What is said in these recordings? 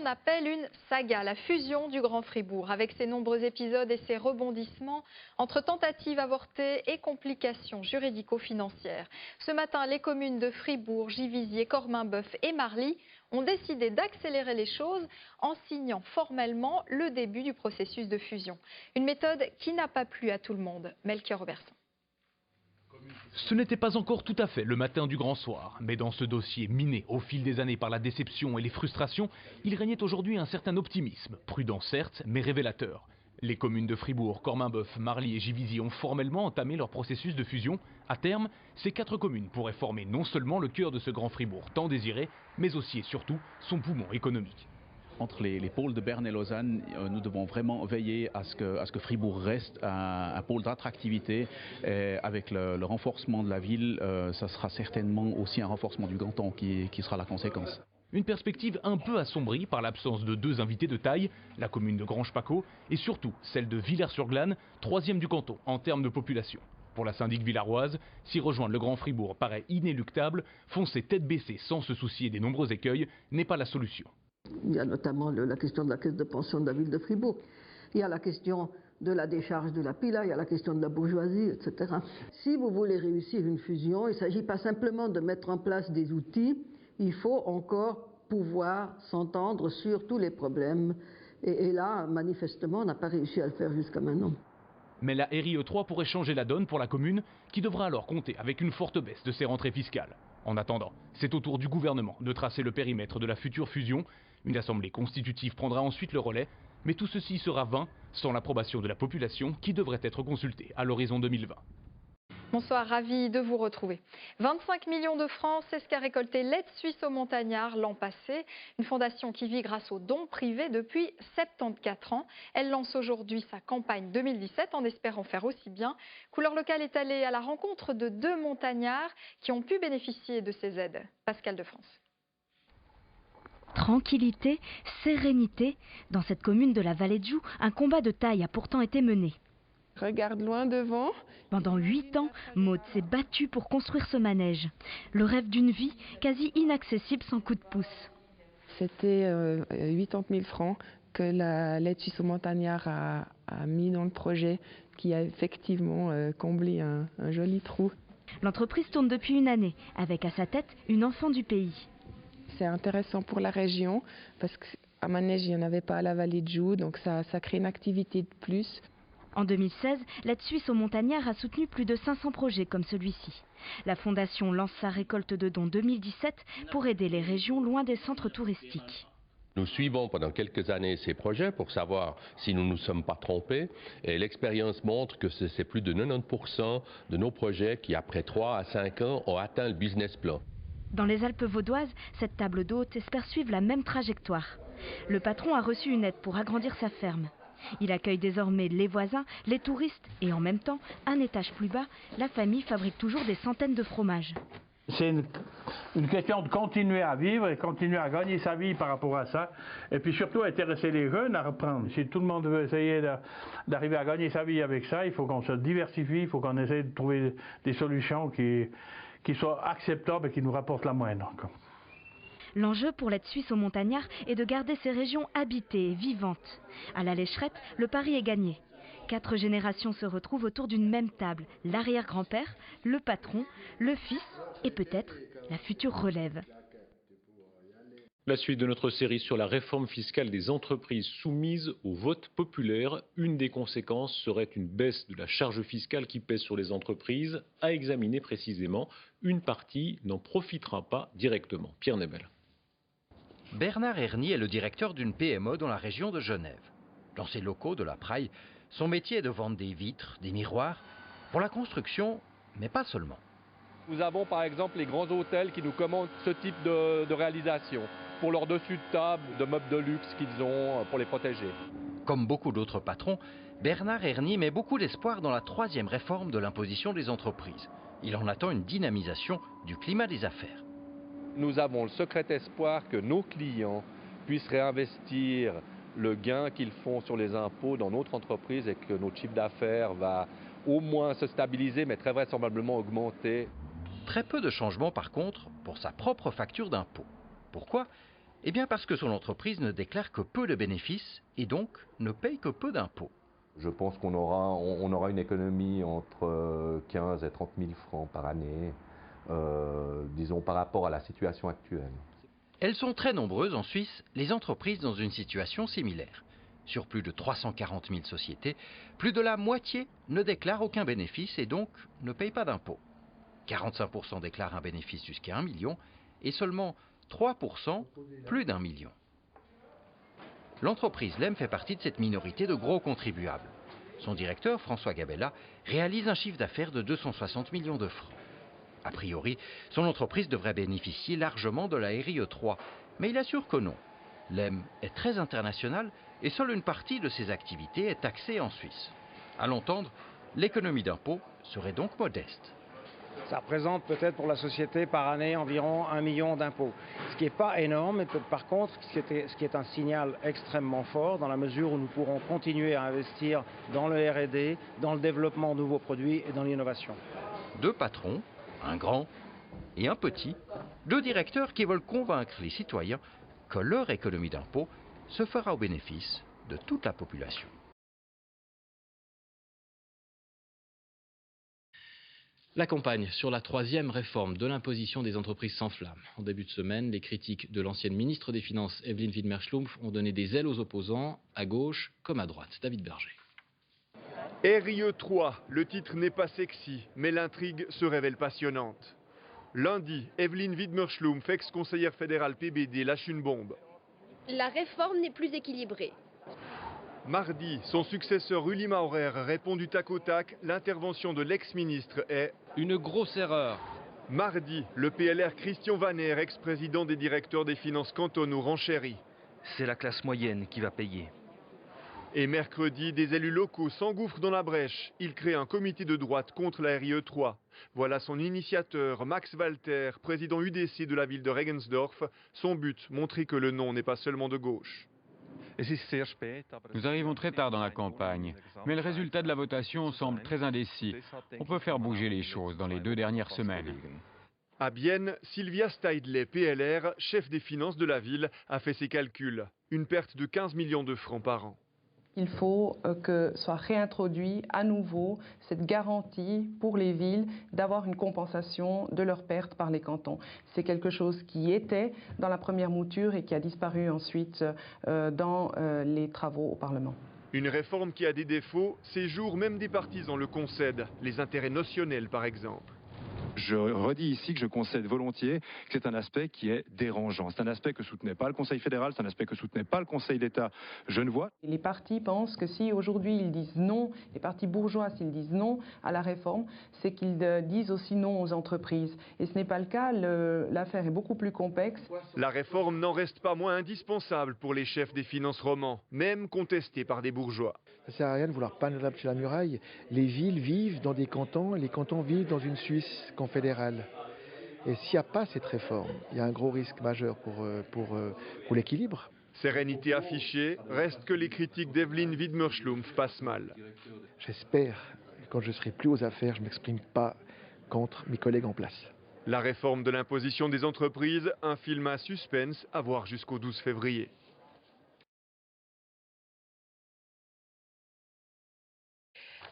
l'on appelle une saga, la fusion du Grand Fribourg, avec ses nombreux épisodes et ses rebondissements entre tentatives avortées et complications juridico-financières. Ce matin, les communes de Fribourg, Givisiez, Corminboeuf et Marly ont décidé d'accélérer les choses en signant formellement le début du processus de fusion. Une méthode qui n'a pas plu à tout le monde. Melchior Robertson. Ce n'était pas encore tout à fait le matin du grand soir, mais dans ce dossier miné au fil des années par la déception et les frustrations, il régnait aujourd'hui un certain optimisme, prudent certes, mais révélateur. Les communes de Fribourg, Corminboeuf, Marly et Givisiez ont formellement entamé leur processus de fusion. À terme, ces 4 communes pourraient former non seulement le cœur de ce Grand Fribourg tant désiré, mais aussi et surtout son poumon économique. Entre les pôles de Berne et Lausanne, nous devons vraiment veiller à ce que Fribourg reste un pôle d'attractivité. Avec le renforcement de la ville, ça sera certainement aussi un renforcement du canton qui sera la conséquence. Une perspective un peu assombrie par l'absence de 2 invités de taille, la commune de Grange-Paccot et surtout celle de Villers-sur-Glâne, 3e du canton en termes de population. Pour la syndic villaroise, s'y rejoindre le Grand Fribourg paraît inéluctable, foncer tête baissée sans se soucier des nombreux écueils n'est pas la solution. Il y a notamment la question de la caisse de pension de la ville de Fribourg. Il y a la question de la décharge de la PILA, il y a la question de la bourgeoisie, etc. Si vous voulez réussir une fusion, il ne s'agit pas simplement de mettre en place des outils, il faut encore pouvoir s'entendre sur tous les problèmes. Et là, manifestement, on n'a pas réussi à le faire jusqu'à maintenant. Mais la RIE3 pourrait changer la donne pour la commune, qui devra alors compter avec une forte baisse de ses rentrées fiscales. En attendant, c'est au tour du gouvernement de tracer le périmètre de la future fusion. Une assemblée constitutive prendra ensuite le relais, mais tout ceci sera vain sans l'approbation de la population qui devrait être consultée à l'horizon 2020. Bonsoir, ravi de vous retrouver. 25 millions de francs, c'est ce qu'a récolté l'aide suisse aux montagnards l'an passé. Une fondation qui vit grâce aux dons privés depuis 74 ans. Elle lance aujourd'hui sa campagne 2017 en espérant faire aussi bien. Couleur locale est allée à la rencontre de 2 montagnards qui ont pu bénéficier de ces aides. Pascal de France. Tranquillité, sérénité. Dans cette commune de la Vallée de Joux, un combat de taille a pourtant été mené. Regarde loin devant. Pendant 8 ans, Maud s'est battue pour construire ce manège. Le rêve d'une vie quasi inaccessible sans coup de pouce. C'était 80 000 francs que l'aide suisse aux montagnards a mis dans le projet, qui a effectivement comblé un joli trou. L'entreprise tourne depuis une année, avec à sa tête une enfant du pays. C'est intéressant pour la région, parce qu'à manège, il n'y en avait pas à la Vallée de Joux, donc ça crée une activité de plus. En 2016, l'aide suisse aux montagnards a soutenu plus de 500 projets comme celui-ci. La fondation lance sa récolte de dons 2017 pour aider les régions loin des centres touristiques. Nous suivons pendant quelques années ces projets pour savoir si nous ne nous sommes pas trompés. Et l'expérience montre que c'est plus de 90% de nos projets qui, après 3 à 5 ans, ont atteint le business plan. Dans les Alpes vaudoises, cette table d'hôtes espère suivre la même trajectoire. Le patron a reçu une aide pour agrandir sa ferme. Il accueille désormais les voisins, les touristes et en même temps, un étage plus bas, la famille fabrique toujours des centaines de fromages. C'est une question de continuer à vivre et continuer à gagner sa vie par rapport à ça. Et puis surtout intéresser les jeunes à reprendre. Si tout le monde veut essayer d'arriver à gagner sa vie avec ça, il faut qu'on se diversifie, il faut qu'on essaie de trouver des solutions qui soient acceptables et qui nous rapportent la moindre. L'enjeu pour l'aide suisse aux montagnards est de garder ces régions habitées et vivantes. À la Lécherette, le pari est gagné. 4 générations se retrouvent autour d'une même table. L'arrière-grand-père, le patron, le fils et peut-être la future relève. La suite de notre série sur la réforme fiscale des entreprises soumises au vote populaire. Une des conséquences serait une baisse de la charge fiscale qui pèse sur les entreprises. À examiner précisément, une partie n'en profitera pas directement. Pierre Nebel. Bernard Erny est le directeur d'une PME dans la région de Genève. Dans ses locaux de la Praille, son métier est de vendre des vitres, des miroirs, pour la construction, mais pas seulement. Nous avons par exemple les grands hôtels qui nous commandent ce type de réalisation pour leur dessus de table, de meubles de luxe qu'ils ont pour les protéger. Comme beaucoup d'autres patrons, Bernard Erny met beaucoup d'espoir dans la 3e réforme de l'imposition des entreprises. Il en attend une dynamisation du climat des affaires. Nous avons le secret espoir que nos clients puissent réinvestir le gain qu'ils font sur les impôts dans notre entreprise et que notre chiffre d'affaires va au moins se stabiliser, mais très vraisemblablement augmenter. Très peu de changements par contre pour sa propre facture d'impôt. Pourquoi ? Eh bien parce que son entreprise ne déclare que peu de bénéfices et donc ne paye que peu d'impôts. Je pense qu'on aura une économie entre 15 et 30 000 francs par année, disons par rapport à la situation actuelle. Elles sont très nombreuses en Suisse, les entreprises dans une situation similaire. Sur plus de 340 000 sociétés, plus de la moitié ne déclarent aucun bénéfice et donc ne payent pas d'impôts. 45% déclarent un bénéfice jusqu'à 1 million et seulement 3% plus d'1 million. L'entreprise LEM fait partie de cette minorité de gros contribuables. Son directeur, François Gabella, réalise un chiffre d'affaires de 260 millions de francs. A priori, son entreprise devrait bénéficier largement de la RIE 3, mais il assure que non. LEM est très international et seule une partie de ses activités est taxée en Suisse. À l'entendre, l'économie d'impôt serait donc modeste. Ça représente peut-être pour la société par année environ 1 million d'impôts. Ce qui n'est pas énorme, mais par contre, ce qui est un signal extrêmement fort dans la mesure où nous pourrons continuer à investir dans le R&D, dans le développement de nouveaux produits et dans l'innovation. 2 patrons, un grand et un petit, 2 directeurs qui veulent convaincre les citoyens que leur économie d'impôt se fera au bénéfice de toute la population. La campagne sur la 3e réforme de l'imposition des entreprises s'enflamme. En début de semaine, les critiques de l'ancienne ministre des Finances, Evelyn Widmer-Schlumpf, ont donné des ailes aux opposants, à gauche comme à droite. David Berger. RIE 3, le titre n'est pas sexy, mais l'intrigue se révèle passionnante. Lundi, Evelyn Widmer-Schlumpf, ex-conseillère fédérale PBD, lâche une bombe. La réforme n'est plus équilibrée. Mardi, son successeur Uli Maurer répond du tac au tac, l'intervention de l'ex-ministre est une grosse erreur. Mardi, le PLR Christian Vanner, ex-président des directeurs des finances cantonaux, renchérit. C'est la classe moyenne qui va payer. Et mercredi, des élus locaux s'engouffrent dans la brèche. Ils créent un comité de droite contre la RIE 3. Voilà son initiateur, Max Walter, président UDC de la ville de Regensdorf. Son but, montrer que le non n'est pas seulement de gauche. Nous arrivons très tard dans la campagne, mais le résultat de la votation semble très indécis. On peut faire bouger les choses dans les 2 dernières semaines. À Bienne, Sylvia Steidley, PLR, chef des finances de la ville, a fait ses calculs. Une perte de 15 millions de francs par an. Il faut que soit réintroduit à nouveau cette garantie pour les villes d'avoir une compensation de leurs pertes par les cantons. C'est quelque chose qui était dans la première mouture et qui a disparu ensuite dans les travaux au Parlement. Une réforme qui a des défauts, ces jours même des partisans le concèdent, les intérêts notionnels par exemple. Je redis ici que je concède volontiers que c'est un aspect qui est dérangeant. C'est un aspect que soutenait pas le Conseil fédéral, c'est un aspect que soutenait pas le Conseil d'État genevois. Les partis pensent que si aujourd'hui ils disent non, les partis bourgeois s'ils disent non à la réforme, c'est qu'ils disent aussi non aux entreprises. Et ce n'est pas le cas, l'affaire est beaucoup plus complexe. La réforme n'en reste pas moins indispensable pour les chefs des finances romans, même contestés par des bourgeois. Ça ne sert à rien de vouloir peindre la sur la muraille. Les villes vivent dans des cantons, les cantons vivent dans une Suisse confédérale. Et s'il n'y a pas cette réforme, il y a un gros risque majeur pour l'équilibre. Sérénité affichée, reste que les critiques d'Evelyn Widmer-Schlumpf passent mal. J'espère que quand je serai plus aux affaires, je ne m'exprime pas contre mes collègues en place. La réforme de l'imposition des entreprises, un film à suspense à voir jusqu'au 12 février.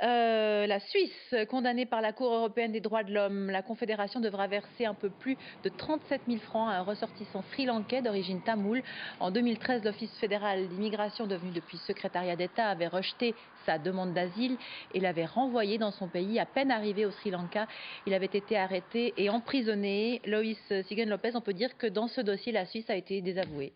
La Suisse, condamnée par la Cour européenne des droits de l'homme, la Confédération devra verser un peu plus de 37 000 francs à un ressortissant sri-lankais d'origine tamoule. En 2013, l'Office fédéral d'immigration, devenu depuis secrétariat d'État, avait rejeté sa demande d'asile et l'avait renvoyé dans son pays. À peine arrivé au Sri Lanka, il avait été arrêté et emprisonné. Loïs Siguen-Lopez, on peut dire que dans ce dossier, la Suisse a été désavouée.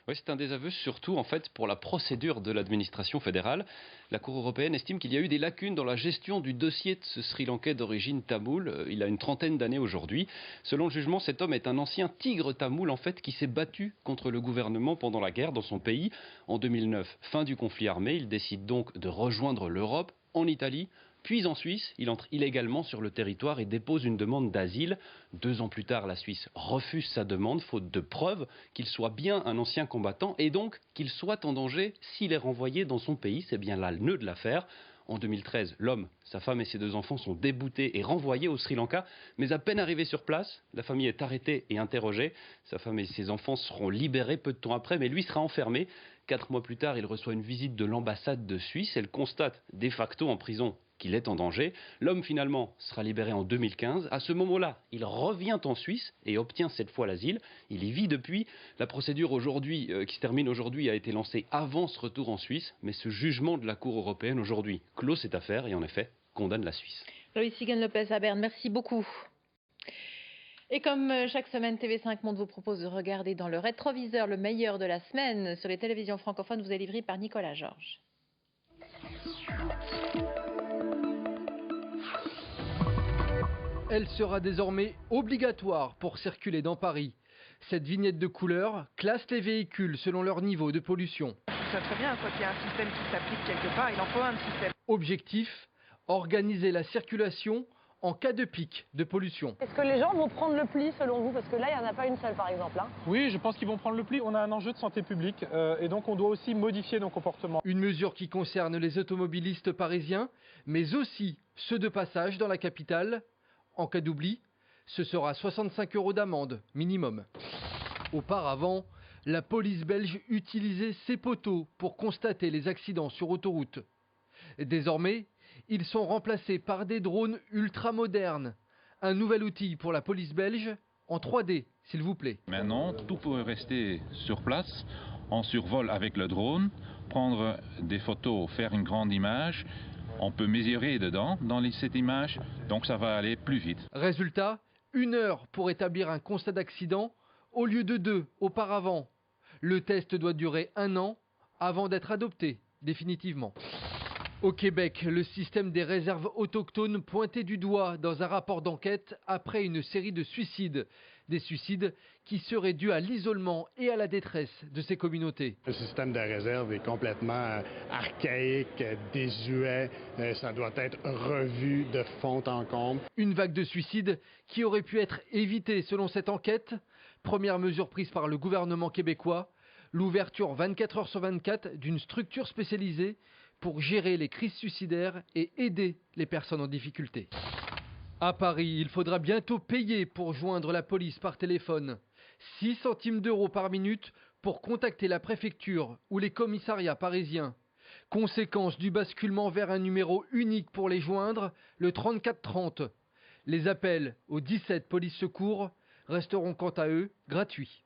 Oui, c'est un désaveu surtout en fait pour la procédure de l'administration fédérale. La Cour européenne estime qu'il y a eu des lacunes dans la gestion du dossier de ce Sri Lankais d'origine tamoule. Il a une trentaine d'années aujourd'hui. Selon le jugement, cet homme est un ancien tigre tamoule en fait qui s'est battu contre le gouvernement pendant la guerre dans son pays. En 2009, fin du conflit armé, il décide donc de rejoindre l'Europe en Italie. Puis en Suisse, il entre illégalement sur le territoire et dépose une demande d'asile. 2 ans plus tard, la Suisse refuse sa demande, faute de preuves qu'il soit bien un ancien combattant et donc qu'il soit en danger s'il est renvoyé dans son pays. C'est bien là le nœud de l'affaire. En 2013, l'homme, sa femme et ses 2 enfants sont déboutés et renvoyés au Sri Lanka. Mais à peine arrivés sur place, la famille est arrêtée et interrogée. Sa femme et ses enfants seront libérés peu de temps après, mais lui sera enfermé. 4 mois plus tard, il reçoit une visite de l'ambassade de Suisse. Elle constate de facto en prison qu'il est en danger. L'homme finalement sera libéré en 2015. À ce moment-là, il revient en Suisse et obtient cette fois l'asile. Il y vit depuis. La procédure aujourd'hui, qui se termine aujourd'hui, a été lancée avant ce retour en Suisse. Mais ce jugement de la Cour européenne aujourd'hui clôt cette affaire et en effet condamne la Suisse. Loïs Sigan-Lopez à Berne, merci beaucoup. Et comme chaque semaine, TV5 Monde vous propose de regarder dans le rétroviseur le meilleur de la semaine sur les télévisions francophones, vous est livré par Nicolas Georges. Elle sera désormais obligatoire pour circuler dans Paris. Cette vignette de couleur classe les véhicules selon leur niveau de pollution. Ça très bien, quand il y a un système qui s'applique quelque part, il en faut un système. Objectif, organiser la circulation en cas de pic de pollution. Est-ce que les gens vont prendre le pli selon vous? Parce que là, il n'y en a pas une seule par exemple. Hein. Oui, je pense qu'ils vont prendre le pli. On a un enjeu de santé publique et donc on doit aussi modifier nos comportements. Une mesure qui concerne les automobilistes parisiens, mais aussi ceux de passage dans la capitale. En cas d'oubli, ce sera 65 € d'amende minimum. Auparavant, la police belge utilisait ces poteaux pour constater les accidents sur autoroute. Désormais, ils sont remplacés par des drones ultra-modernes. Un nouvel outil pour la police belge en 3D, s'il vous plaît. Maintenant, tout peut rester sur place. On survole avec le drone, prendre des photos, faire une grande image. On peut mesurer dedans, dans cette image, donc ça va aller plus vite. Résultat, 1 heure pour établir un constat d'accident au lieu de 2 auparavant. Le test doit durer 1 an avant d'être adopté définitivement. Au Québec, le système des réserves autochtones pointé du doigt dans un rapport d'enquête après une série de suicides. Des suicides qui seraient dus à l'isolement et à la détresse de ces communautés. Le système de réserve est complètement archaïque, désuet. Ça doit être revu de fond en comble. Une vague de suicides qui aurait pu être évitée selon cette enquête. Première mesure prise par le gouvernement québécois, l'ouverture 24 heures sur 24 d'une structure spécialisée pour gérer les crises suicidaires et aider les personnes en difficulté. À Paris, il faudra bientôt payer pour joindre la police par téléphone. 6 centimes d'euros par minute pour contacter la préfecture ou les commissariats parisiens. Conséquence du basculement vers un numéro unique pour les joindre, le 3430. Les appels au 17 police secours resteront quant à eux gratuits.